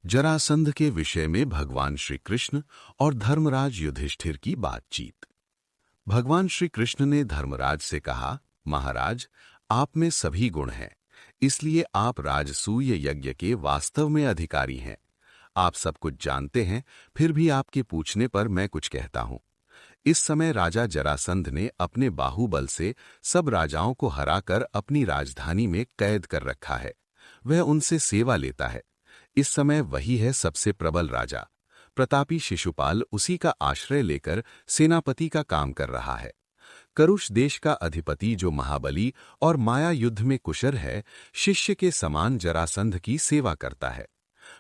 जरासंध के विषय में भगवान श्री कृष्ण और धर्मराज युधिष्ठिर की बातचीत। भगवान श्री कृष्ण ने धर्मराज से कहा, महाराज, आप में सभी गुण हैं, इसलिए आप राजसूय यज्ञ के वास्तव में अधिकारी हैं। आप सब कुछ जानते हैं, फिर भी आपके पूछने पर मैं कुछ कहता हूं। इस समय राजा जरासंध ने अपने बाहुबल से सब राजाओं को हराकर अपनी राजधानी में कैद कर रखा है। वह उनसे सेवा लेता है। इस समय वही है सबसे प्रबल राजा। प्रतापी शिशुपाल उसी का आश्रय लेकर सेनापति का काम कर रहा है। करुष देश का अधिपति जो महाबली और माया युद्ध में कुशल है, शिष्य के समान जरासंध की सेवा करता है।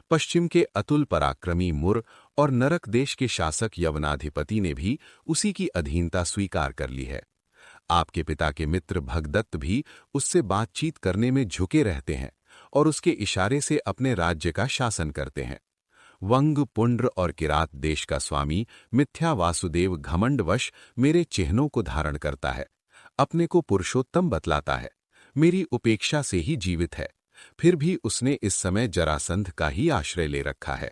पश्चिम के अतुल पराक्रमी मुर और नरक देश के शासक यवनाधिपति ने भी उसी की अधीनता स्वीकार कर ली है। आपके पिता के मित्र भगदत्त भी उससे बातचीत करने में झुके रहते हैं और उसके इशारे से अपने राज्य का शासन करते हैं। वंग, पुंड्र और किरात देश का स्वामी मिथ्या वासुदेव घमंडवश मेरे चिन्हों को धारण करता है, अपने को पुरुषोत्तम बतलाता है, मेरी उपेक्षा से ही जीवित है। फिर भी उसने इस समय जरासंध का ही आश्रय ले रखा है।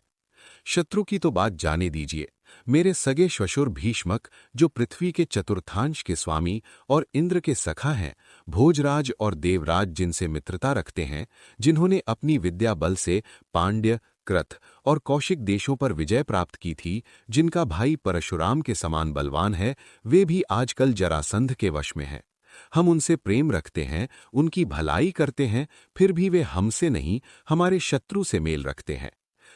शत्रु की तो बात जाने दीजिए। मेरे सगे श्वशुर भीष्मक, जो पृथ्वी के चतुर्थांश के स्वामी और इंद्र के सखा हैं, भोजराज और देवराज जिनसे मित्रता रखते हैं, जिन्होंने अपनी विद्या बल से पांड्य, कृत और कौशिक देशों पर विजय प्राप्त की थी, जिनका भाई परशुराम के समान बलवान है, वे भी आजकल जरासंध के वश में हैं। हम उनसे प्रेम रखते हैं, उनकी भलाई करते हैं, फिर भी वे हमसे नहीं, हमारे शत्रु से मेल रखते हैं।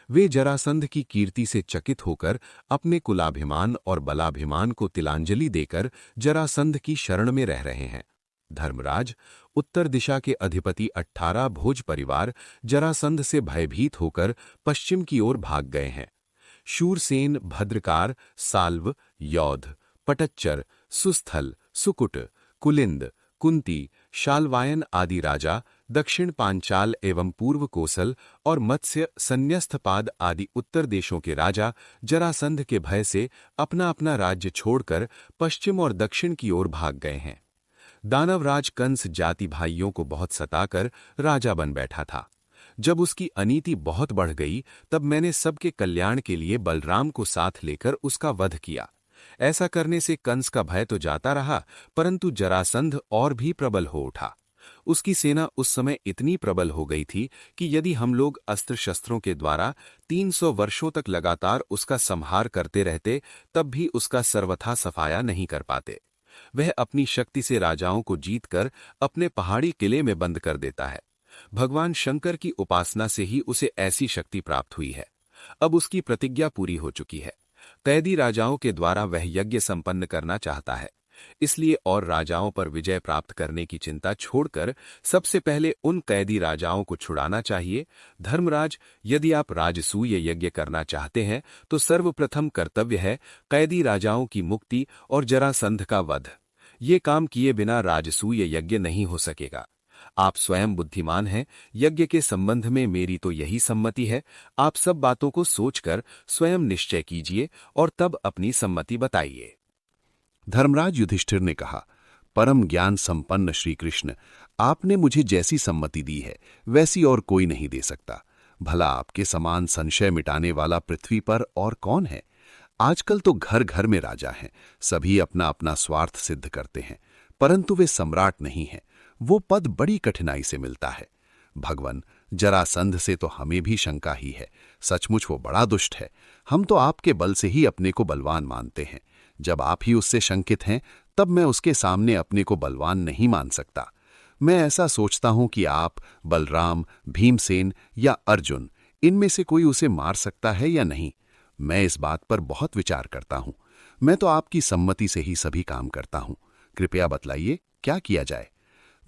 वे जरासंध की कीर्ति से चकित होकर अपने कुलाभिमान और बलाभिमान को तिलांजलि देकर जरासंध की शरण में रह रहे हैं। धर्मराज, उत्तर दिशा के अधिपति 18 भोज परिवार जरासंध से भयभीत होकर पश्चिम की ओर भाग गए हैं। शूरसेन, भद्रकार, साल्व, यौध, पटच्चर, सुस्थल, सुकुट, कुलिंद, कुंती, शालवायन आदि राजा, दक्षिण पांचाल एवं पूर्व कोसल और मत्स्य, संन्यस्तपाद आदि उत्तर देशों के राजा जरासंध के भय से अपना अपना राज्य छोड़कर पश्चिम और दक्षिण की ओर भाग गए हैं। दानवराज कंस जाति भाइयों को बहुत सताकर राजा बन बैठा था। जब उसकी अनीति बहुत बढ़ गई, तब मैंने सबके कल्याण के लिए बलराम को साथ लेकर उसका वध किया। ऐसा करने से कंस का भय तो जाता रहा, परंतु जरासंध और भी प्रबल हो उठा। उसकी सेना उस समय इतनी प्रबल हो गई थी कि यदि हम लोग अस्त्र शस्त्रों के द्वारा 300 वर्षों तक लगातार उसका संहार करते रहते, तब भी उसका सर्वथा सफाया नहीं कर पाते। वह अपनी शक्ति से राजाओं को जीतकर अपने पहाड़ी किले में बंद कर देता है। भगवान शंकर की उपासना से ही उसे ऐसी शक्ति प्राप्त हुई है। अब उसकी प्रतिज्ञा पूरी हो चुकी है। कैदी राजाओं के द्वारा वह यज्ञ संपन्न करना चाहता है, इसलिए और राजाओं पर विजय प्राप्त करने की चिंता छोड़कर सबसे पहले उन कैदी राजाओं को छुड़ाना चाहिए। धर्मराज, यदि आप राजसूय यज्ञ करना चाहते हैं तो सर्वप्रथम कर्तव्य है कैदी राजाओं की मुक्ति और जरासंध का वध। ये काम किए बिना राजसूय यज्ञ नहीं हो सकेगा। आप स्वयं बुद्धिमान हैं, यज्ञ के संबंध में मेरी तो यही सम्मति है। आप सब बातों को सोचकर स्वयं निश्चय कीजिए और तब अपनी सम्मति बताइए। धर्मराज युधिष्ठिर ने कहा, परम ज्ञान संपन्न श्री कृष्ण, आपने मुझे जैसी सम्मति दी है वैसी और कोई नहीं दे सकता। भला आपके समान संशय मिटाने वाला पृथ्वी पर और कौन है? आजकल तो घर घर में राजा हैं, सभी अपना अपना स्वार्थ सिद्ध करते हैं, परंतु वे सम्राट नहीं हैं। वो पद बड़ी कठिनाई से मिलता है। भगवन, जरासंध से तो हमें भी शंका ही है। सचमुच वो बड़ा दुष्ट है। हम तो आपके बल से ही अपने को बलवान मानते हैं। जब आप ही उससे शंकित हैं, तब मैं उसके सामने अपने को बलवान नहीं मान सकता। मैं ऐसा सोचता हूं कि आप, बलराम, भीमसेन या अर्जुन, इनमें से कोई उसे मार सकता है या नहीं। मैं इस बात पर बहुत विचार करता हूं। मैं तो आपकी सम्मति से ही सभी काम करता हूं। कृपया बतलाइए, क्या किया जाए?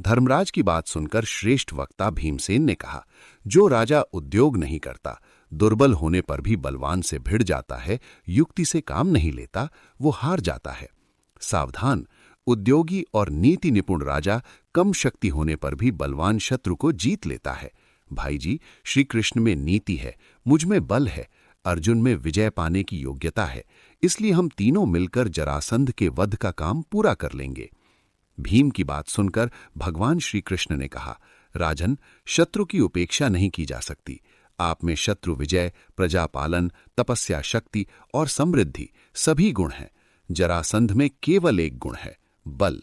धर्मराज की बात सुनकर श्रेष्ठ वक्ता भीमसेन ने कहा, जो राजा उद्योग नहीं करता, दुर्बल होने पर भी बलवान से भिड़ जाता है, युक्ति से काम नहीं लेता, वो हार जाता है। सावधान, उद्योगी और नीति निपुण राजा कम शक्ति होने पर भी बलवान शत्रु को जीत लेता है। भाई जी, श्री कृष्ण में नीति है, मुझ में बल है, अर्जुन में विजय पाने की योग्यता है, इसलिए हम तीनों मिलकर जरासंध के वध का काम पूरा कर लेंगे। भीम की बात सुनकर भगवान श्री कृष्ण ने कहा, राजन, शत्रु की उपेक्षा नहीं की जा सकती। आप में शत्रु विजय, प्रजापालन, तपस्या शक्ति और समृद्धि सभी गुण हैं। जरासंध में केवल एक गुण है, बल।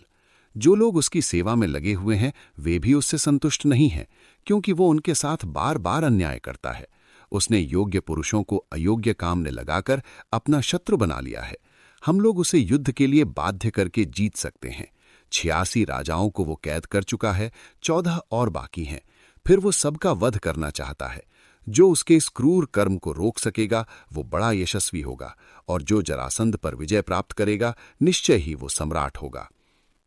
जो लोग उसकी सेवा में लगे हुए हैं वे भी उससे संतुष्ट नहीं हैं, क्योंकि वो उनके साथ बार बार अन्याय करता है। उसने योग्य पुरुषों को अयोग्य काम में लगाकर अपना शत्रु बना लिया है। हम लोग उसे युद्ध के लिए बाध्य करके जीत सकते हैं। 86 राजाओं को वो कैद कर चुका है, 14 और बाकी हैं। फिर वो सबका वध करना चाहता है। जो उसके इस क्रूर कर्म को रोक सकेगा वो बड़ा यशस्वी होगा, और जो जरासंध पर विजय प्राप्त करेगा निश्चय ही वो सम्राट होगा।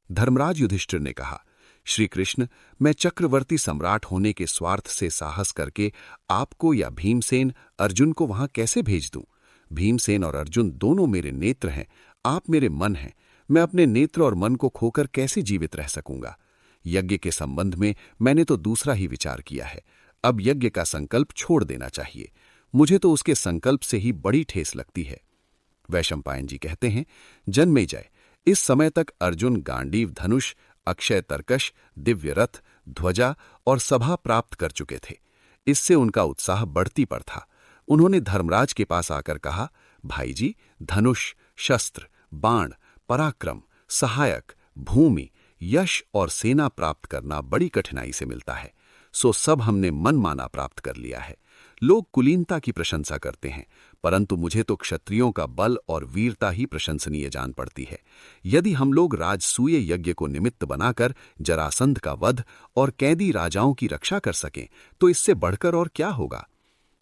धर्मराज युधिष्ठिर ने कहा, श्री कृष्ण, मैं चक्रवर्ती सम्राट होने के स्वार्थ से साहस करके आपको या भीमसेन, अर्जुन को वहां कैसे भेज दूं? भीमसेन और अर्जुन दोनों मेरे नेत्र हैं, आप मेरे मन हैं। मैं अपने नेत्र और मन को खोकर कैसे जीवित रह सकूंगा? यज्ञ के संबंध में मैंने तो दूसरा ही विचार किया है। अब यज्ञ का संकल्प छोड़ देना चाहिए। मुझे तो उसके संकल्प से ही बड़ी ठेस लगती है। वैशंपायन जी कहते हैं, जन्मेजय, इस समय तक अर्जुन गांडीव धनुष, अक्षय तरकश, दिव्य रथ, ध्वजा और सभा प्राप्त कर चुके थे। इससे उनका उत्साह बढ़ती पर था। उन्होंने धर्मराज के पास आकर कहा, भाई जी, धनुष, शस्त्र, बाण, पराक्रम, सहायक, भूमि, यश और सेना प्राप्त करना बड़ी कठिनाई से मिलता है। सो सब हमने मन माना प्राप्त कर लिया है। लोग कुलीनता की प्रशंसा करते हैं, परंतु मुझे तो क्षत्रियों का बल और वीरता ही प्रशंसनीय जान पड़ती है। यदि हम लोग राजसूय यज्ञ को निमित्त बनाकर जरासंध का वध और कैदी राजाओं की रक्षा कर सकें तो इससे बढ़कर और क्या होगा?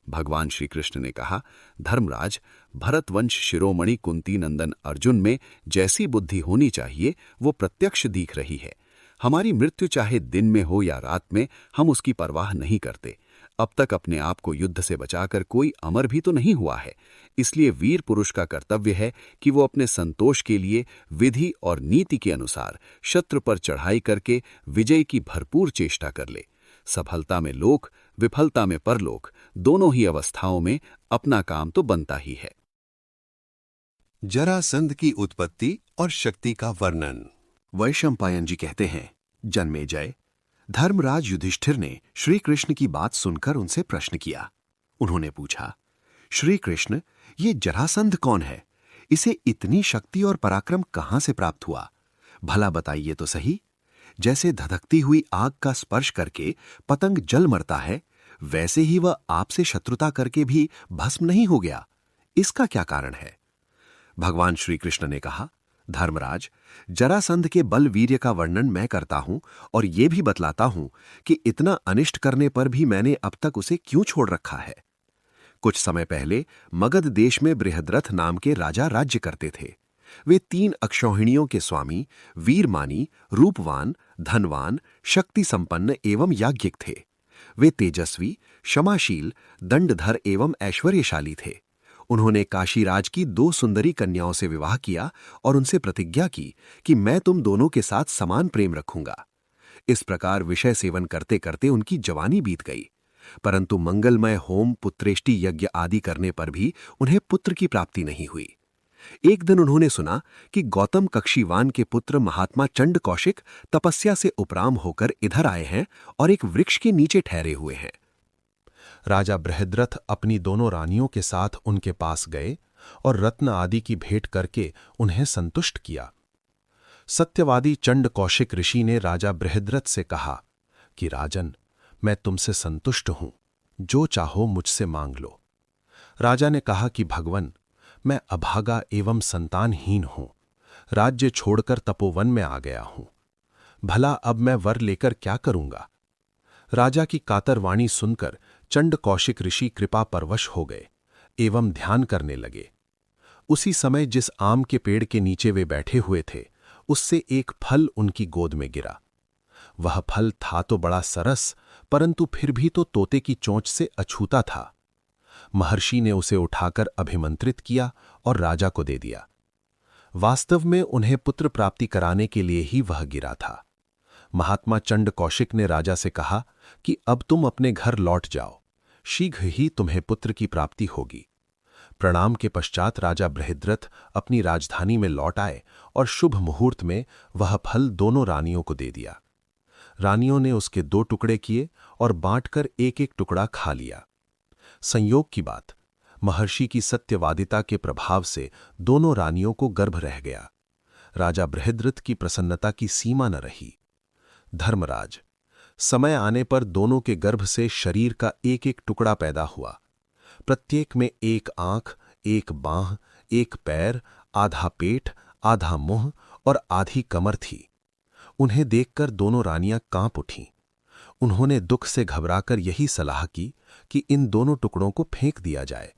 भगवान श्री कृष्ण ने कहा, धर्मराज, भरतवंश शिरोमणि कुंती नंदन अर्जुन में जैसी बुद्धि होनी चाहिए वो प्रत्यक्ष दिख रही है। हमारी मृत्यु चाहे दिन में हो या रात में, हम उसकी परवाह नहीं करते। अब तक अपने आप को युद्ध से बचाकर कोई अमर भी तो नहीं हुआ है। इसलिए वीर पुरुष का कर्तव्य है कि वो अपने संतोष के लिए विधि और नीति के अनुसार शत्रु पर चढ़ाई करके विजय की भरपूर चेष्टा कर ले। सफलता में लोक, विफलता में परलोक, दोनों ही अवस्थाओं में अपना काम तो बनता ही है। जरासंध की उत्पत्ति और शक्ति का वर्णन। वैशंपायन जी कहते हैं, जन्मेजय, धर्मराज युधिष्ठिर ने श्री कृष्ण की बात सुनकर उनसे प्रश्न किया। उन्होंने पूछा, श्री कृष्ण, ये जरासंध कौन है? इसे इतनी शक्ति और पराक्रम कहां से प्राप्त हुआ? भला बताइए तो सही। जैसे धधकती हुई आग का स्पर्श करके पतंग जल मरता है, वैसे ही वह आपसे शत्रुता करके भी भस्म नहीं हो गया। इसका क्या कारण है? भगवान श्री कृष्ण ने कहा, धर्मराज, जरासंध के बल वीर्य का वर्णन मैं करता हूं और यह भी बतलाता हूं कि इतना अनिष्ट करने पर भी मैंने अब तक उसे क्यों छोड़ रखा है। कुछ समय पहले मगध देश में बृहद्रथ नाम के राजा राज्य करते थे। वे 3 अक्षौहिणियों के स्वामी, वीरमानी, रूपवान, धनवान, शक्ति संपन्न एवं याज्ञिक थे। वे तेजस्वी, क्षमाशील, दंडधर एवं ऐश्वर्यशाली थे। उन्होंने काशीराज की 2 सुंदरी कन्याओं से विवाह किया और उनसे प्रतिज्ञा की कि मैं तुम दोनों के साथ समान प्रेम रखूंगा। इस प्रकार विषय सेवन करते करते उनकी जवानी बीत गई, परंतु मंगलमय होम, पुत्रेष्टि यज्ञ आदि करने पर भी उन्हें पुत्र की प्राप्ति नहीं हुई। एक दिन उन्होंने सुना कि गौतम कक्षीवान के पुत्र महात्मा चंड कौशिक तपस्या से उपराम होकर इधर आए हैं और एक वृक्ष के नीचे ठहरे हुए हैं। राजा बृहद्रथ अपनी दोनों रानियों के साथ उनके पास गए और रत्न आदि की भेंट करके उन्हें संतुष्ट किया। सत्यवादी चंड कौशिक ऋषि ने राजा बृहद्रथ से कहा कि राजन, मैं तुमसे संतुष्ट हूं, जो चाहो मुझसे मांग लो। राजा ने कहा कि भगवन, मैं अभागा एवं संतानहीन हूं, राज्य छोड़कर तपोवन में आ गया हूं। भला अब मैं वर लेकर क्या करूंगा? राजा की कातर वाणी सुनकर चंड कौशिक ऋषि कृपा परवश हो गए एवं ध्यान करने लगे। उसी समय जिस आम के पेड़ के नीचे वे बैठे हुए थे, उससे एक फल उनकी गोद में गिरा। वह फल था तो बड़ा सरस, परंतु फिर भी तो तोते की चोंच से अछूता था। महर्षि ने उसे उठाकर अभिमंत्रित किया और राजा को दे दिया। वास्तव में उन्हें पुत्र प्राप्ति कराने के लिए ही वह गिरा था। महात्मा चंड कौशिक ने राजा से कहा कि अब तुम अपने घर लौट जाओ, शीघ्र ही तुम्हें पुत्र की प्राप्ति होगी। प्रणाम के पश्चात राजा बृहद्रथ अपनी राजधानी में लौट आए और शुभ मुहूर्त में वह फल दोनों रानियों को दे दिया। रानियों ने उसके 2 टुकड़े किए और बांटकर एक एक टुकड़ा खा लिया। संयोग की बात, महर्षि की सत्यवादिता के प्रभाव से दोनों रानियों को गर्भ रह गया। राजा बृहद्रथ की प्रसन्नता की सीमा न रही। धर्मराज, समय आने पर दोनों के गर्भ से शरीर का एक एक टुकड़ा पैदा हुआ। प्रत्येक में एक आंख, एक बांह, एक पैर, आधा पेट, आधा मुंह और आधी कमर थी। उन्हें देखकर दोनों रानियां कांप उठीं। उन्होंने दुख से घबराकर यही सलाह की कि इन दोनों टुकड़ों को फेंक दिया जाए।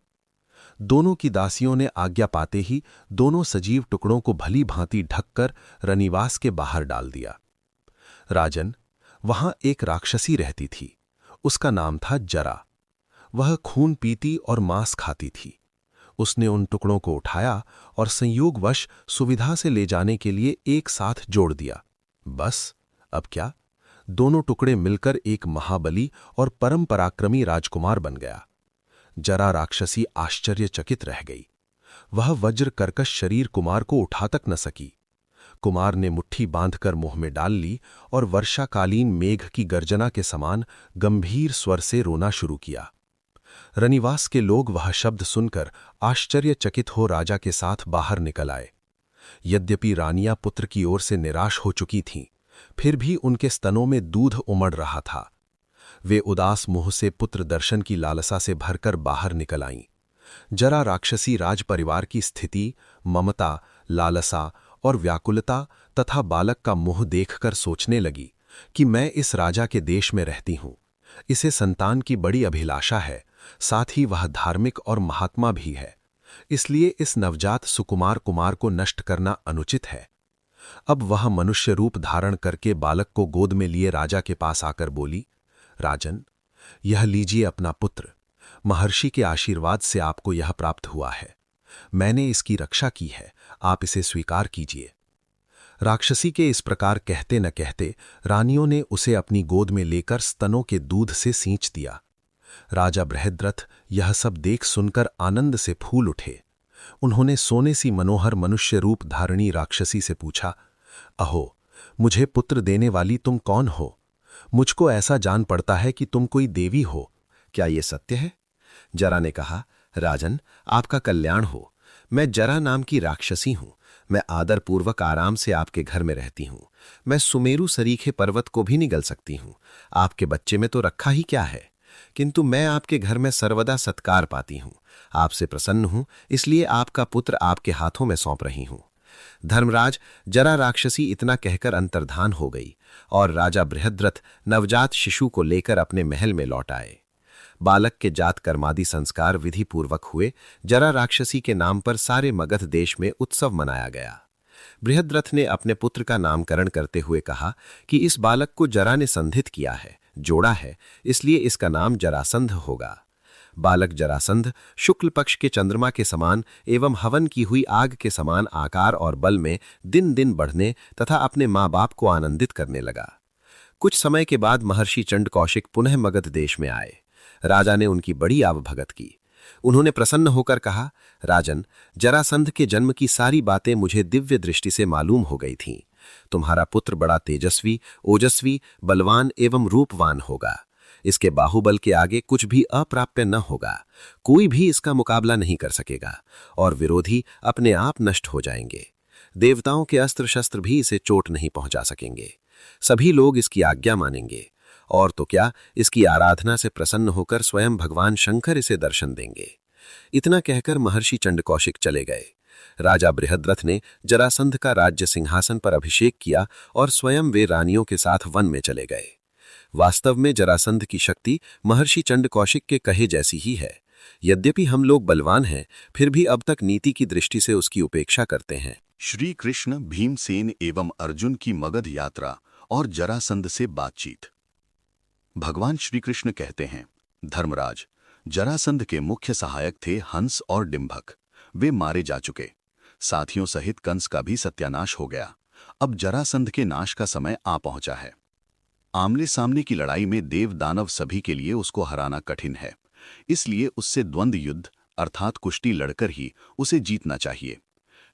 दोनों की दासियों ने आज्ञा पाते ही दोनों सजीव टुकड़ों को भली भांति ढककर रनिवास के बाहर डाल दिया। राजन, वहां एक राक्षसी रहती थी। उसका नाम था जरा। वह खून पीती और मांस खाती थी। उसने उन टुकड़ों को उठाया और संयोगवश सुविधा से ले जाने के लिए एक साथ जोड़ दिया। बस, अब क्या, दोनों टुकड़े मिलकर एक महाबली और परम पराक्रमी राजकुमार बन गया। जरा राक्षसी आश्चर्यचकित रह गई। वह वज्र कर्कश शरीर कुमार को उठा तक न सकी। कुमार ने मुट्ठी बांधकर मुंह में डाल ली और वर्षाकालीन मेघ की गर्जना के समान गंभीर स्वर से रोना शुरू किया। रनिवास के लोग वह शब्द सुनकर आश्चर्यचकित हो राजा के साथ बाहर निकल आए। यद्यपि रानियां पुत्र की ओर से निराश हो चुकी थीं, फिर भी उनके स्तनों में दूध उमड़ रहा था। वे उदास मुंह से पुत्र दर्शन की लालसा से भरकर बाहर निकल आईं। जरा राक्षसी राज परिवार की स्थिति, ममता, लालसा और व्याकुलता तथा बालक का मुंह देखकर सोचने लगी कि मैं इस राजा के देश में रहती हूं। इसे संतान की बड़ी अभिलाषा है, साथ ही वह धार्मिक और महात्मा भी है। इसलिए इस नवजात सुकुमार कुमार को नष्ट करना अनुचित है। अब वह मनुष्य रूप धारण करके बालक को गोद में लिए राजा के पास आकर बोली, राजन, यह लीजिए अपना पुत्र। महर्षि के आशीर्वाद से आपको यह प्राप्त हुआ है। मैंने इसकी रक्षा की है, आप इसे स्वीकार कीजिए। राक्षसी के इस प्रकार कहते न कहते रानियों ने उसे अपनी गोद में लेकर स्तनों के दूध से सींच दिया। राजा बृहद्रथ यह सब देख सुनकर आनंद से फूल उठे। उन्होंने सोने सी मनोहर मनुष्य रूप धारणी राक्षसी से पूछा, अहो, मुझे पुत्र देने वाली तुम कौन हो? मुझको ऐसा जान पड़ता है कि तुम कोई देवी हो। क्या ये सत्य है? जरा ने कहा, राजन, आपका कल्याण हो। मैं जरा नाम की राक्षसी हूं। मैं आदरपूर्वक आराम से आपके घर में रहती हूं। मैं सुमेरु सरीखे पर्वत को भी निगल सकती हूं। आपके बच्चे में तो रखा ही क्या है, किंतु मैं आपके घर में सर्वदा सत्कार पाती हूं। आपसे प्रसन्न हूं, इसलिए आपका पुत्र आपके हाथों में सौंप रही हूं। धर्मराज, जरा राक्षसी इतना कहकर अंतर्धान हो गई और राजा बृहद्रथ नवजात शिशु को लेकर अपने महल में लौट आए। बालक के जात कर्मादि संस्कार विधि पूर्वक हुए। जरा राक्षसी के नाम पर सारे मगध देश में उत्सव मनाया गया। बृहद्रथ ने अपने पुत्र का नामकरण करते हुए कहा कि इस बालक को जरा ने संधित किया है, जोड़ा है, इसलिए इसका नाम जरासंध होगा। बालक जरासंध शुक्ल पक्ष के चंद्रमा के समान एवं हवन की हुई आग के समान आकार और बल में दिन दिन बढ़ने तथा अपने माँ बाप को आनंदित करने लगा। कुछ समय के बाद महर्षि चंड कौशिक पुनः मगध देश में आए। राजा ने उनकी बड़ी आवभगत की। उन्होंने प्रसन्न होकर कहा, राजन, जरासंध के जन्म की सारी बातें मुझे दिव्य दृष्टि से मालूम हो गई थीं। तुम्हारा पुत्र बड़ा तेजस्वी, ओजस्वी, बलवान एवं रूपवान होगा। इसके बाहुबल के आगे कुछ भी अप्राप्य न होगा। कोई भी इसका मुकाबला नहीं कर सकेगा और विरोधी अपने आप नष्ट हो जाएंगे। देवताओं के अस्त्र शस्त्र भी इसे चोट नहीं पहुंचा सकेंगे। सभी लोग इसकी आज्ञा मानेंगे और तो क्या, इसकी आराधना से प्रसन्न होकर स्वयं भगवान शंकर इसे दर्शन देंगे। इतना कहकर महर्षि चंड कौशिक चले गए। राजा बृहद्रथ ने जरासंध का राज्य सिंहासन पर अभिषेक किया और स्वयं वे रानियों के साथ वन में चले गए। वास्तव में जरासंध की शक्ति महर्षि चंड कौशिक के कहे जैसी ही है। यद्यपि हम लोग बलवान हैं, फिर भी अब तक नीति की दृष्टि से उसकी उपेक्षा करते हैं। श्री कृष्ण, भीमसेन एवं अर्जुन की मगध यात्रा और जरासंध से बातचीत। भगवान श्री कृष्ण कहते हैं, धर्मराज, जरासंध के मुख्य सहायक थे हंस और डिंभक। वे मारे जा चुके। साथियों सहित कंस का भी सत्यानाश हो गया। अब जरासंध के नाश का समय आ पहुंचा है। आमने सामने की लड़ाई में देव दानव सभी के लिए उसको हराना कठिन है। इसलिए उससे द्वंद्व युद्ध अर्थात कुश्ती लड़कर ही उसे जीतना चाहिए।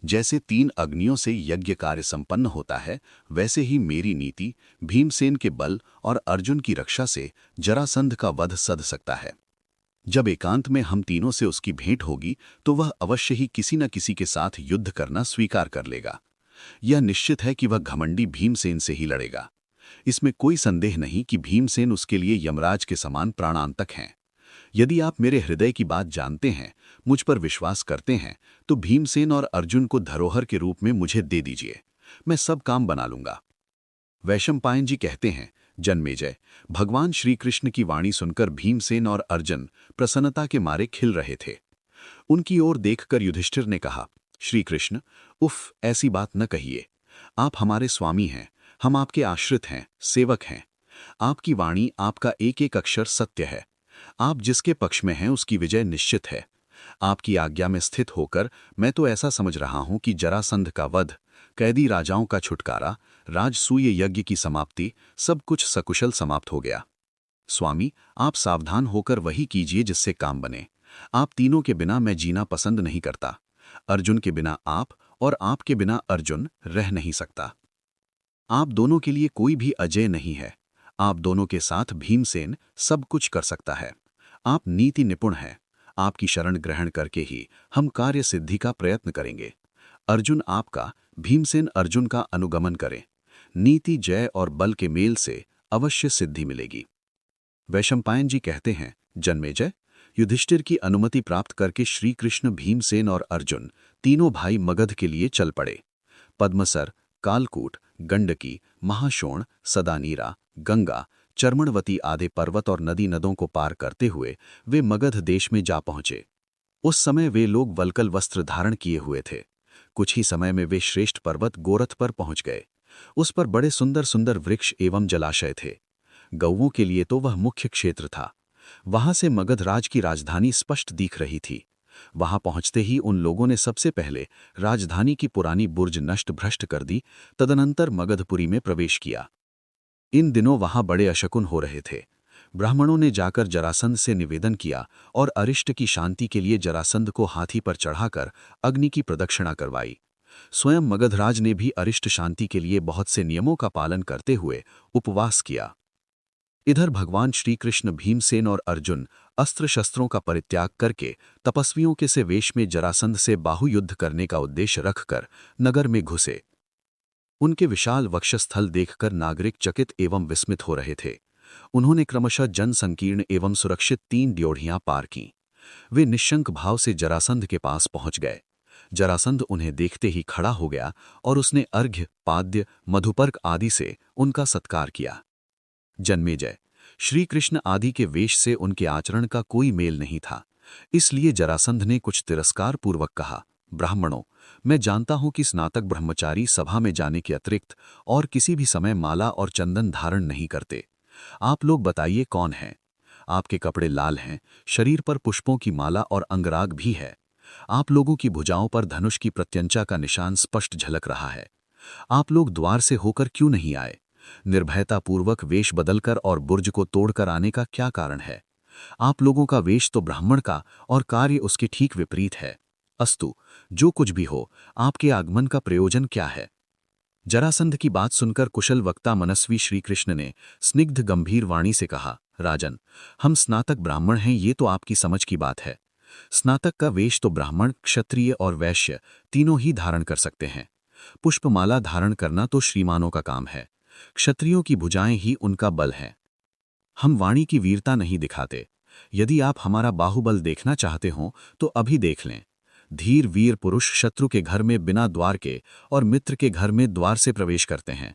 जैसे 3 अग्नियों से यज्ञ कार्य संपन्न होता है, वैसे ही मेरी नीति भीमसेन के बल और अर्जुन की रक्षा से जरासंध का वध सध सकता है। जब एकांत में हम तीनों से उसकी भेंट होगी तो वह अवश्य ही किसी न किसी के साथ युद्ध करना स्वीकार कर लेगा। यह निश्चित है कि वह घमंडी भीमसेन से ही लड़ेगा। इसमें कोई संदेह नहीं कि भीमसेन उसके लिए यमराज के समान प्राणांतक हैं। यदि आप मेरे हृदय की बात जानते हैं, मुझ पर विश्वास करते हैं, तो भीमसेन और अर्जुन को धरोहर के रूप में मुझे दे दीजिए। मैं सब काम बना लूंगा। वैशंपायन जी कहते हैं, जन्मेजय, भगवान श्री कृष्ण की वाणी सुनकर भीमसेन और अर्जुन प्रसन्नता के मारे खिल रहे थे। उनकी ओर देखकर युधिष्ठिर ने कहा, श्री कृष्ण, उफ, ऐसी बात न कहिए। आप हमारे स्वामी हैं, हम आपके आश्रित हैं, सेवक हैं। आपकी वाणी, आपका एक एक अक्षर सत्य है। आप जिसके पक्ष में हैं उसकी विजय निश्चित है। आपकी आज्ञा में स्थित होकर मैं तो ऐसा समझ रहा हूं कि जरासंध का वध, कैदी राजाओं का छुटकारा, राजसूय यज्ञ की समाप्ति, सब कुछ सकुशल समाप्त हो गया। स्वामी, आप सावधान होकर वही कीजिए जिससे काम बने। आप तीनों के बिना मैं जीना पसंद नहीं करता। अर्जुन के बिना आप और आपके बिना अर्जुन रह नहीं सकता। आप दोनों के लिए कोई भी अजय नहीं है। आप दोनों के साथ भीमसेन सब कुछ कर सकता है। आप नीति निपुण हैं। आपकी शरण ग्रहण करके ही हम कार्य सिद्धि का प्रयत्न करेंगे। अर्जुन आपका, भीमसेन अर्जुन का अनुगमन करें। नीति, जय और बल के मेल से अवश्य सिद्धि मिलेगी। वैशंपायन जी कहते हैं, जन्मेजय, युधिष्ठिर की अनुमति प्राप्त करके श्री कृष्ण, भीमसेन और अर्जुन तीनों भाई मगध के लिए चल पड़े। पद्मसर, कालकूट, गंडकी, महाशोण, सदानीरा, गंगा, चर्मणवती आदि पर्वत और नदी नदों को पार करते हुए वे मगध देश में जा पहुंचे। उस समय वे लोग वल्कल वस्त्र धारण किए हुए थे। कुछ ही समय में वे श्रेष्ठ पर्वत गोरथ पर पहुंच गए। उस पर बड़े सुंदर सुंदर वृक्ष एवं जलाशय थे। गौओं के लिए तो वह मुख्य क्षेत्र था। वहां से मगध राज की राजधानी स्पष्ट दिख रही थी। वहां पहुंचते ही उन लोगों ने सबसे पहले राजधानी की पुरानी बुर्ज नष्ट भ्रष्ट कर दी। तदनंतर मगधपुरी में प्रवेश किया। इन दिनों वहां बड़े अशकुन हो रहे थे। ब्राह्मणों ने जाकर जरासंध से निवेदन किया और अरिष्ट की शांति के लिए जरासंध को हाथी पर चढ़ाकर अग्नि की प्रदक्षिणा करवाई। स्वयं मगधराज ने भी अरिष्ट शांति के लिए बहुत से नियमों का पालन करते हुए उपवास किया। इधर भगवान श्री कृष्ण, भीमसेन और अर्जुन अस्त्र शस्त्रों का परित्याग करके तपस्वियों के से वेश में जरासंध से बाहुयुद्ध करने का उद्देश्य रखकर नगर में घुसे। उनके विशाल वक्षस्थल देखकर नागरिक चकित एवं विस्मित हो रहे थे। उन्होंने क्रमशः जन संकीर्ण एवं सुरक्षित 3 ड्योढ़ियां पार कीं। वे निश्शंक भाव से जरासंध के पास पहुंच गए। जरासंध उन्हें देखते ही खड़ा हो गया और उसने अर्घ्य, पाद्य, मधुपर्क आदि से उनका सत्कार किया। जन्मेजय, श्री कृष्ण आदि के वेश से उनके आचरण का कोई मेल नहीं था। इसलिए जरासंध ने कुछ तिरस्कार पूर्वक कहा, ब्राह्मणों, मैं जानता हूं कि स्नातक ब्रह्मचारी सभा में जाने के अतिरिक्त और किसी भी समय माला और चंदन धारण नहीं करते। आप लोग बताइए कौन हैं? आपके कपड़े लाल हैं, शरीर पर पुष्पों की माला और अंगराग भी है। आप लोगों की भुजाओं पर धनुष की प्रत्यंचा का निशान स्पष्ट झलक रहा है। आप लोग द्वार से होकर क्यों नहीं आए? निर्भयतापूर्वक वेश बदलकर और बुर्ज को तोड़कर आने का क्या कारण है? आप लोगों का वेश तो ब्राह्मण का और कार्य उसके ठीक विपरीत है। अस्तु, जो कुछ भी हो, आपके आगमन का प्रयोजन क्या है? जरासंध की बात सुनकर कुशल वक्ता मनस्वी श्री कृष्ण ने स्निग्ध गंभीर वाणी से कहा, राजन, हम स्नातक ब्राह्मण हैं, ये तो आपकी समझ की बात है। स्नातक का वेश तो ब्राह्मण, क्षत्रिय और वैश्य तीनों ही धारण कर सकते हैं। पुष्पमाला धारण करना तो श्रीमानों का काम है। क्षत्रियों की भुजाएं ही उनका बल है। हम वाणी की वीरता नहीं दिखाते। यदि आप हमारा बाहुबल देखना चाहते हो तो अभी देख लें। धीर वीर पुरुष शत्रु के घर में बिना द्वार के और मित्र के घर में द्वार से प्रवेश करते हैं।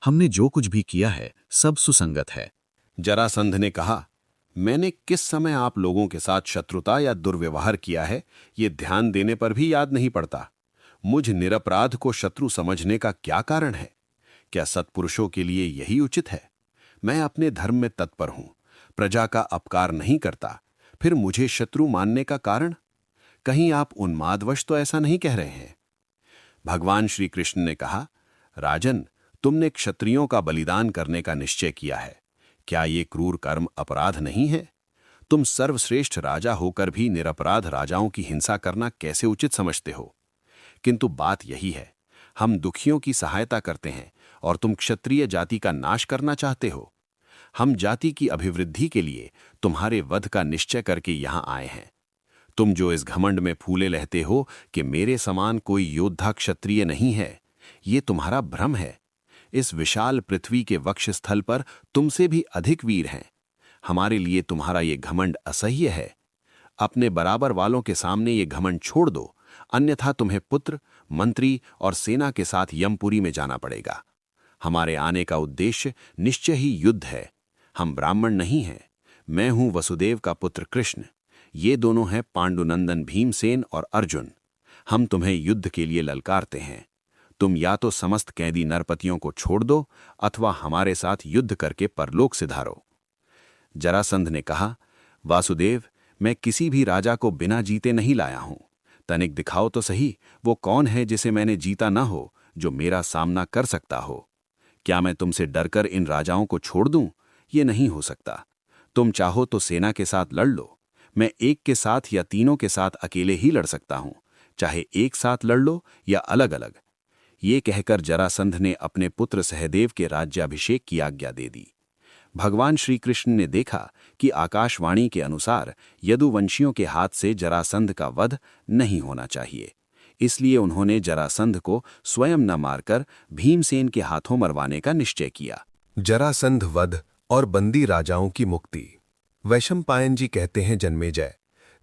हमने जो कुछ भी किया है सब सुसंगत है। जरासंध ने कहा, मैंने किस समय आप लोगों के साथ शत्रुता या दुर्व्यवहार किया है, ये ध्यान देने पर भी याद नहीं पड़ता। मुझ निरपराध को शत्रु समझने का क्या कारण है? क्या सत्पुरुषों के लिए यही उचित है? मैं अपने धर्म में तत्पर हूं, प्रजा का अपकार नहीं करता, फिर मुझे शत्रु मानने का कारण? कहीं आप उन्मादवश तो ऐसा नहीं कह रहे हैं? भगवान श्री कृष्ण ने कहा, राजन, तुमने क्षत्रियों का बलिदान करने का निश्चय किया है। क्या ये क्रूर कर्म अपराध नहीं है? तुम सर्वश्रेष्ठ राजा होकर भी निरपराध राजाओं की हिंसा करना कैसे उचित समझते हो? किंतु बात यही है, हम दुखियों की सहायता करते हैं और तुम क्षत्रिय जाति का नाश करना चाहते हो। हम जाति की अभिवृद्धि के लिए तुम्हारे वध का निश्चय करके यहां आए हैं। तुम जो इस घमंड में फूले रहते हो कि मेरे समान कोई योद्धा क्षत्रिय नहीं है, ये तुम्हारा भ्रम है। इस विशाल पृथ्वी के वक्षस्थल पर तुमसे भी अधिक वीर हैं। हमारे लिए तुम्हारा ये घमंड असह्य है। अपने बराबर वालों के सामने ये घमंड छोड़ दो, अन्यथा तुम्हें पुत्र, मंत्री और सेना के साथ यमपुरी में जाना पड़ेगा। हमारे आने का उद्देश्य निश्चय ही युद्ध है। हम ब्राह्मण नहीं हैं। मैं हूं वसुदेव का पुत्र कृष्ण। ये दोनों हैं पांडुनंदन भीमसेन और अर्जुन। हम तुम्हें युद्ध के लिए ललकारते हैं। तुम या तो समस्त कैदी नरपतियों को छोड़ दो अथवा हमारे साथ युद्ध करके परलोक सिधारो। जरासंध ने कहा, वासुदेव, मैं किसी भी राजा को बिना जीते नहीं लाया हूं। तनिक दिखाओ तो सही, वो कौन है जिसे मैंने जीता न हो, जो मेरा सामना कर सकता हो। क्या मैं तुमसे डरकर इन राजाओं को छोड़ दूं? ये नहीं हो सकता। तुम चाहो तो सेना के साथ लड़ लो। मैं एक के साथ या तीनों के साथ अकेले ही लड़ सकता हूं, चाहे एक साथ लड़ लो या अलग अलग। ये कहकर जरासंध ने अपने पुत्र सहदेव के राज्याभिषेक की आज्ञा दे दी। भगवान श्री कृष्ण ने देखा कि आकाशवाणी के अनुसार यदुवंशियों के हाथ से जरासंध का वध नहीं होना चाहिए, इसलिए उन्होंने जरासंध को स्वयं न मारकर भीमसेन के हाथों मरवाने का निश्चय किया। जरासंध वध और बंदी राजाओं की मुक्ति। वैशंपायन जी कहते हैं, जन्मेजय,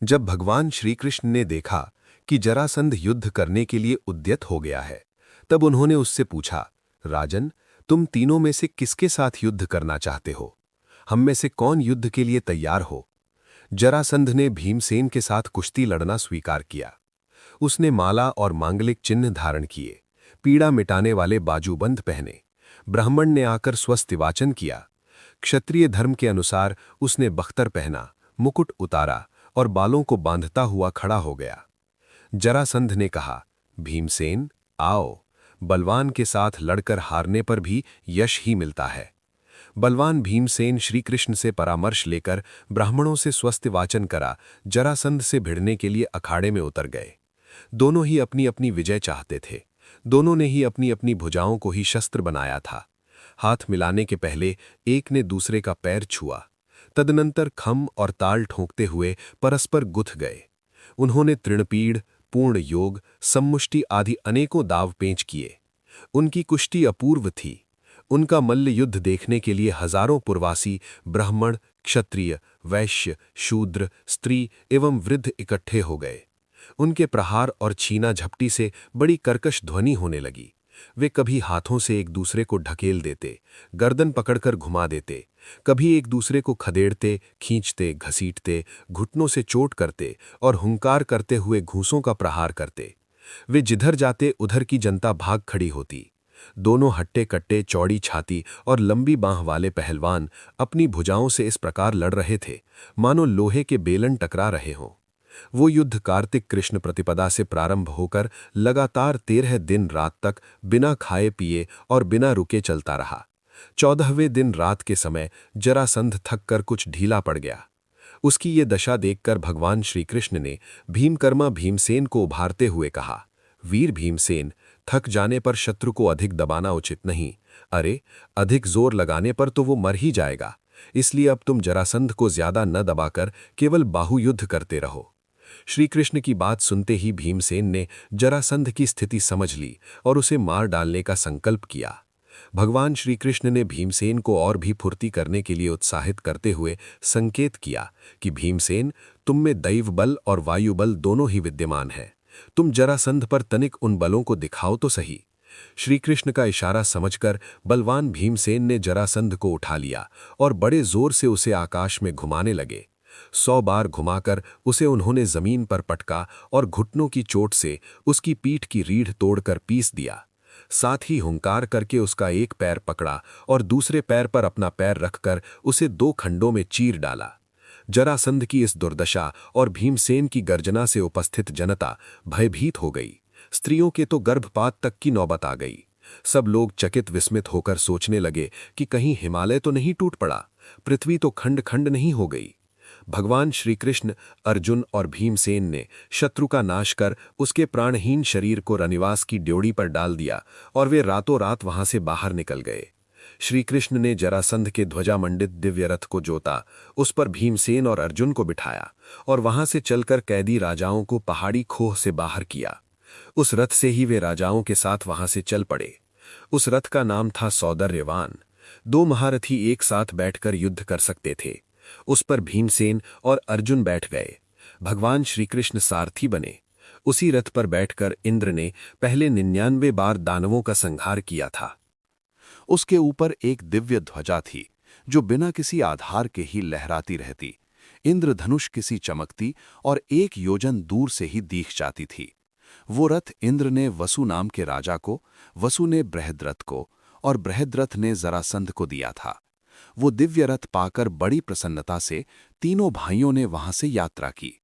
जब भगवान श्री कृष्ण ने देखा कि जरासंध युद्ध करने के लिए उद्यत हो गया है, तब उन्होंने उससे पूछा, राजन, तुम तीनों में से किसके साथ युद्ध करना चाहते हो? हम में से कौन युद्ध के लिए तैयार हो? जरासंध ने भीमसेन के साथ कुश्ती लड़ना स्वीकार किया। उसने माला और मांगलिक चिन्ह धारण किए, पीड़ा मिटाने वाले बाजूबंद पहने। ब्राह्मण ने आकर स्वस्ति वाचन किया। क्षत्रिय धर्म के अनुसार उसने बख्तर पहना, मुकुट उतारा और बालों को बांधता हुआ खड़ा हो गया। जरासंध ने कहा, भीमसेन, आओ। बलवान के साथ लड़कर हारने पर भी यश ही मिलता है। बलवान भीमसेन श्री कृष्ण से परामर्श लेकर ब्राह्मणों से स्वस्ति वाचन करा जरासंध से भिड़ने के लिए अखाड़े में उतर गए। दोनों ही अपनी अपनी विजय चाहते थे। दोनों ने ही अपनी अपनी भुजाओं को ही शस्त्र बनाया था। हाथ मिलाने के पहले एक ने दूसरे का पैर छुआ। तदनंतर खम और ताल ठोंकते हुए परस्पर गुथ गए। उन्होंने तृणपीड़, पूर्ण योग, सम्मुष्टि आदि अनेकों दाव पेंच किए। उनकी कुश्ती अपूर्व थी। उनका मल्ल युद्ध देखने के लिए हजारों पुरवासी ब्राह्मण, क्षत्रिय, वैश्य, शूद्र, स्त्री एवं वृद्ध इकट्ठे हो गए। उनके प्रहार और छीना झपटी से बड़ी कर्कश ध्वनि होने लगी। वे कभी हाथों से एक दूसरे को ढकेल देते, गर्दन पकड़कर घुमा देते, कभी एक दूसरे को खदेड़ते, खींचते, घसीटते, घुटनों से चोट करते और हुंकार करते हुए घूंसों का प्रहार करते। वे जिधर जाते उधर की जनता भाग खड़ी होती। दोनों हट्टे कट्टे, चौड़ी छाती और लंबी बांह वाले पहलवान अपनी भुजाओं से इस प्रकार लड़ रहे थे मानो लोहे के बेलन टकरा रहे हों। वो युद्ध कार्तिक कृष्ण प्रतिपदा से प्रारंभ होकर लगातार 13 दिन रात तक बिना खाए पिए और बिना रुके चलता रहा। 14वें दिन रात के समय जरासंध थक कर कुछ ढीला पड़ गया। उसकी ये दशा देखकर भगवान श्री कृष्ण ने भीमकर्मा भीमसेन को उभारते हुए कहा, वीर भीमसेन, थक जाने पर शत्रु को अधिक दबाना उचित नहीं। अरे, अधिक जोर लगाने पर तो वो मर ही जाएगा। इसलिए अब तुम जरासंध को ज्यादा न दबाकर केवल बाहुयुद्ध करते रहो। श्री कृष्ण की बात सुनते ही भीमसेन ने जरासंध की स्थिति समझ ली और उसे मार डालने का संकल्प किया। भगवान श्री कृष्ण ने भीमसेन को और भी फुर्ती करने के लिए उत्साहित करते हुए संकेत किया कि भीमसेन, तुम में दैव बल और वायु बल दोनों ही विद्यमान है। तुम जरासंध पर तनिक उन बलों को दिखाओ तो सही। श्री कृष्ण का इशारा समझकर बलवान भीमसेन ने जरासंध को उठा लिया और बड़े जोर से उसे आकाश में घुमाने लगे। 100 बार घुमाकर उसे उन्होंने जमीन पर पटका और घुटनों की चोट से उसकी पीठ की रीढ़ तोड़कर पीस दिया। साथ ही हुंकार करके उसका एक पैर पकड़ा और दूसरे पैर पर अपना पैर रखकर उसे 2 खंडों में चीर डाला। जरासंध की इस दुर्दशा और भीमसेन की गर्जना से उपस्थित जनता भयभीत हो गई। स्त्रियों के तो गर्भपात तक की नौबत आ गई। सब लोग चकित विस्मित होकर सोचने लगे कि कहीं हिमालय तो नहीं टूट पड़ा, पृथ्वी तो खंड खंड नहीं हो गई। भगवान श्री कृष्ण, अर्जुन और भीमसेन ने शत्रु का नाश कर उसके प्राणहीन शरीर को रनिवास की ड्योढ़ी पर डाल दिया और वे रातों रात वहां से बाहर निकल गए। श्री कृष्ण ने जरासंध के ध्वजामंडित दिव्य रथ को जोता, उस पर भीमसेन और अर्जुन को बिठाया और वहां से चलकर कैदी राजाओं को पहाड़ी खोह से बाहर किया। उस रथ से ही वे राजाओं के साथ वहां से चल पड़े। उस रथ का नाम था सौंदर्यवान। 2 महारथी एक साथ बैठकर युद्ध कर सकते थे। उस पर भीमसेन और अर्जुन बैठ गए। भगवान श्रीकृष्ण सारथी बने। उसी रथ पर बैठकर इंद्र ने पहले 99 बार दानवों का संहार किया था। उसके ऊपर एक दिव्य ध्वजा थी जो बिना किसी आधार के ही लहराती रहती। इंद्रधनुष किसी चमकती और 1 योजन दूर से ही दीख जाती थी। वो रथ इंद्र ने वसु नाम के राजा को, वसु ने बृहद्रथ को और बृहद्रथ ने जरासंध को दिया था। वो दिव्य रथ पाकर बड़ी प्रसन्नता से तीनों भाइयों ने वहां से यात्रा की।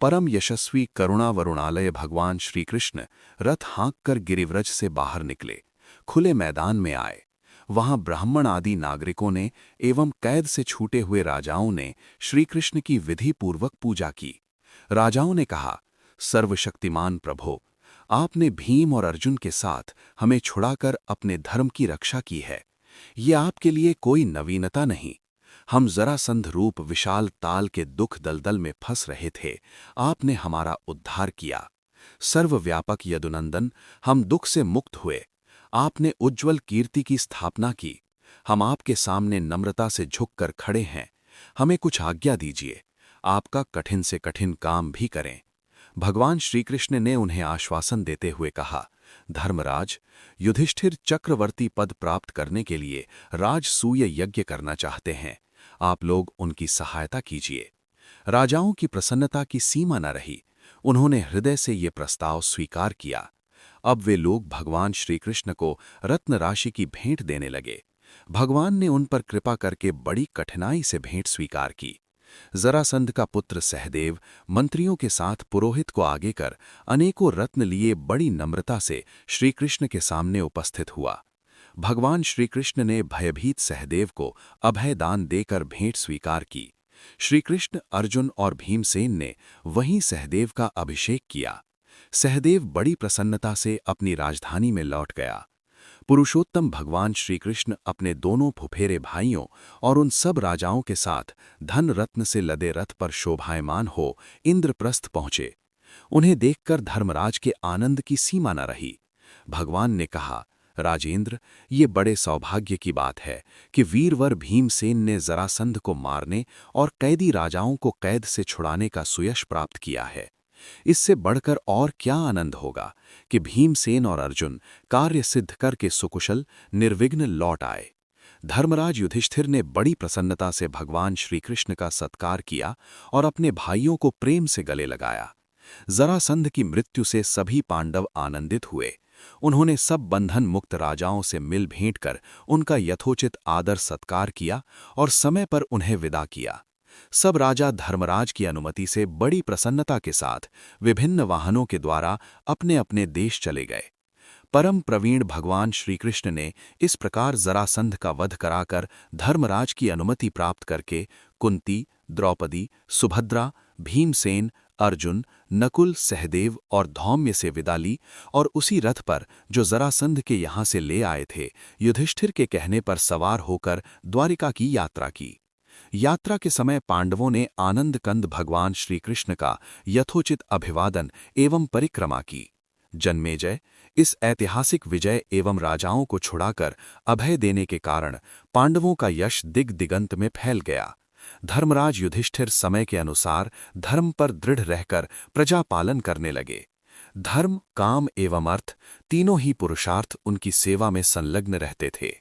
परम यशस्वी करुणा वरुणालय भगवान श्रीकृष्ण रथ हाँक कर गिरिव्रज से बाहर निकले, खुले मैदान में आए। वहां ब्राह्मण आदि नागरिकों ने एवं कैद से छूटे हुए राजाओं ने श्रीकृष्ण की विधिपूर्वक पूजा की। राजाओं ने कहा, सर्वशक्तिमान प्रभो, आपने भीम और अर्जुन के साथ हमें छुड़ाकर अपने धर्म की रक्षा की है। ये आपके लिए कोई नवीनता नहीं। हम जरासंध रूप विशाल ताल के दुख दलदल में फंस रहे थे, आपने हमारा उद्धार किया। सर्वव्यापक यदुनंदन, हम दुख से मुक्त हुए। आपने उज्ज्वल कीर्ति की स्थापना की। हम आपके सामने नम्रता से झुककर खड़े हैं। हमें कुछ आज्ञा दीजिए, आपका कठिन से कठिन काम भी करें। भगवान श्रीकृष्ण ने उन्हें आश्वासन देते हुए कहा, धर्मराज, युधिष्ठिर चक्रवर्ती पद प्राप्त करने के लिए राजसूय यज्ञ करना चाहते हैं। आप लोग उनकी सहायता कीजिए। राजाओं की प्रसन्नता की सीमा न रही। उन्होंने हृदय से ये प्रस्ताव स्वीकार किया। अब वे लोग भगवान श्रीकृष्ण को रत्न राशि की भेंट देने लगे। भगवान ने उन पर कृपा करके बड़ी कठिनाई से भेंट स्वीकार की। जरासंध का पुत्र सहदेव मंत्रियों के साथ पुरोहित को आगे कर अनेकों रत्न लिए बड़ी नम्रता से श्रीकृष्ण के सामने उपस्थित हुआ। भगवान श्रीकृष्ण ने भयभीत सहदेव को अभय दान देकर भेंट स्वीकार की। श्रीकृष्ण, अर्जुन और भीमसेन ने वहीं सहदेव का अभिषेक किया। सहदेव बड़ी प्रसन्नता से अपनी राजधानी में लौट गया। पुरुषोत्तम भगवान श्रीकृष्ण अपने दोनों फुफेरे भाइयों और उन सब राजाओं के साथ धन रत्न से लदे रथ पर शोभायमान हो इंद्रप्रस्थ पहुंचे। उन्हें देखकर धर्मराज के आनंद की सीमा न रही। भगवान ने कहा, राजेंद्र, ये बड़े सौभाग्य की बात है कि वीरवर भीमसेन ने जरासंध को मारने और कैदी राजाओं को कैद से छुड़ाने का सुयश प्राप्त किया है। इससे बढ़कर और क्या आनंद होगा कि भीमसेन और अर्जुन कार्य सिद्ध करके सुकुशल निर्विघ्न लौट आए। धर्मराज युधिष्ठिर ने बड़ी प्रसन्नता से भगवान श्रीकृष्ण का सत्कार किया और अपने भाइयों को प्रेम से गले लगाया। जरासंध की मृत्यु से सभी पांडव आनंदित हुए। उन्होंने सब बंधन मुक्त राजाओं से मिल भेंट कर उनका यथोचित आदर सत्कार किया और समय पर उन्हें विदा किया। सब राजा धर्मराज की अनुमति से बड़ी प्रसन्नता के साथ विभिन्न वाहनों के द्वारा अपने अपने देश चले गए। परम प्रवीण भगवान श्रीकृष्ण ने इस प्रकार जरासंध का वध कराकर धर्मराज की अनुमति प्राप्त करके कुंती, द्रौपदी, सुभद्रा, भीमसेन, अर्जुन, नकुल, सहदेव और धौम्य से विदा ली और उसी रथ पर जो जरासंध के यहाँ से ले आए थे, युधिष्ठिर के कहने पर सवार होकर द्वारिका की यात्रा की। यात्रा के समय पांडवों ने आनंद कंद भगवान श्रीकृष्ण का यथोचित अभिवादन एवं परिक्रमा की। जन्मेजय, इस ऐतिहासिक विजय एवं राजाओं को छुड़ाकर अभय देने के कारण पांडवों का यश दिग दिगंत में फैल गया। धर्मराज युधिष्ठिर समय के अनुसार धर्म पर दृढ़ रहकर प्रजा पालन करने लगे। धर्म, काम एवं अर्थ तीनों ही पुरुषार्थ उनकी सेवा में संलग्न रहते थे।